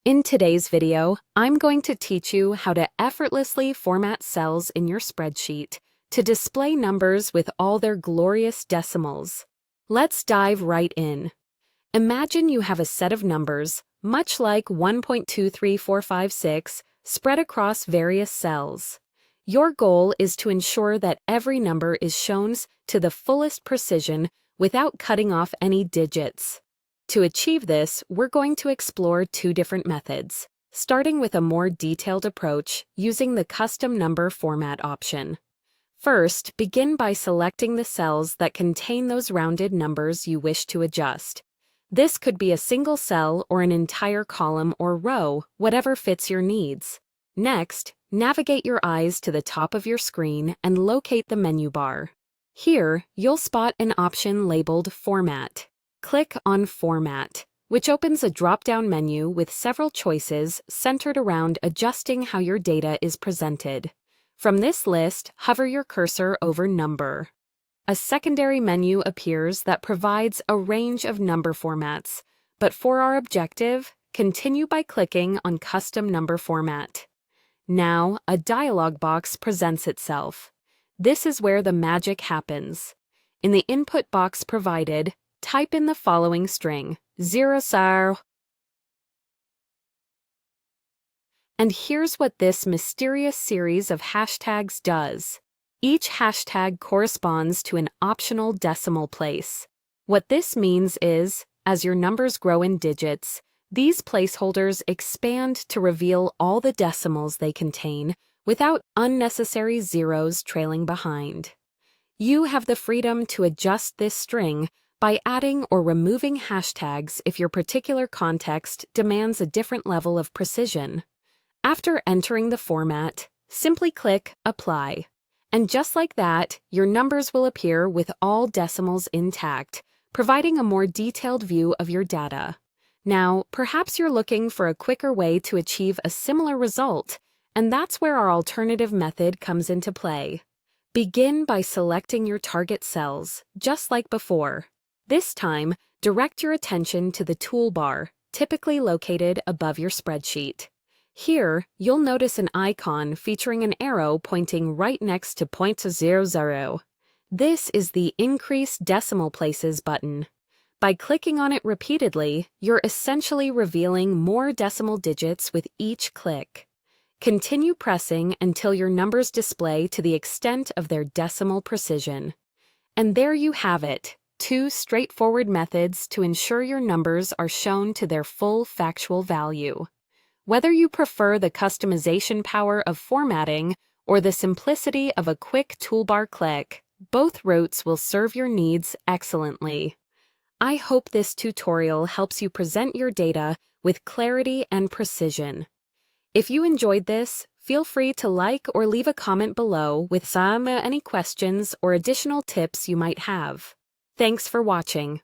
In today's video, I'm going to teach you how to effortlessly format cells in your spreadsheet to display numbers with all their glorious decimals. Let's dive right in. Imagine you have a set of numbers, much like 1.23456, spread across various cells. Your goal is to ensure that every number is shown to the fullest precision without cutting off any digits. To achieve this, we're going to explore two different methods, starting with a more detailed approach using the custom number format option. First, begin by selecting the cells that contain those rounded numbers you wish to adjust. This could be a single cell or an entire column or row, whatever fits your needs. Next, navigate your eyes to the top of your screen and locate the menu bar. Here, you'll spot an option labeled Format. Click on Format, which opens a drop-down menu with several choices centered around adjusting how your data is presented. From this list, hover your cursor over Number. A secondary menu appears that provides a range of number formats, but for our objective, continue by clicking on Custom Number Format. Now, a dialog box presents itself. This is where the magic happens. In the input box provided, type in the following string, 0. And here's what this mysterious series of hashtags does. Each hashtag corresponds to an optional decimal place. What this means is, as your numbers grow in digits, these placeholders expand to reveal all the decimals they contain without unnecessary zeros trailing behind. You have the freedom to adjust this string by adding or removing hashtags if your particular context demands a different level of precision. After entering the format, simply click Apply. And just like that, your numbers will appear with all decimals intact, providing a more detailed view of your data. Now, perhaps you're looking for a quicker way to achieve a similar result, and that's where our alternative method comes into play. Begin by selecting your target cells, just like before. This time, direct your attention to the toolbar, typically located above your spreadsheet. Here, you'll notice an icon featuring an arrow pointing right next to 0.00. This is the Increase Decimal Places button. By clicking on it repeatedly, you're essentially revealing more decimal digits with each click. Continue pressing until your numbers display to the extent of their decimal precision. And there you have it. Two straightforward methods to ensure your numbers are shown to their full factual value. Whether you prefer the customization power of formatting or the simplicity of a quick toolbar click, both routes will serve your needs excellently. I hope this tutorial helps you present your data with clarity and precision. If you enjoyed this, feel free to like or leave a comment below with any questions or additional tips you might have. Thanks for watching.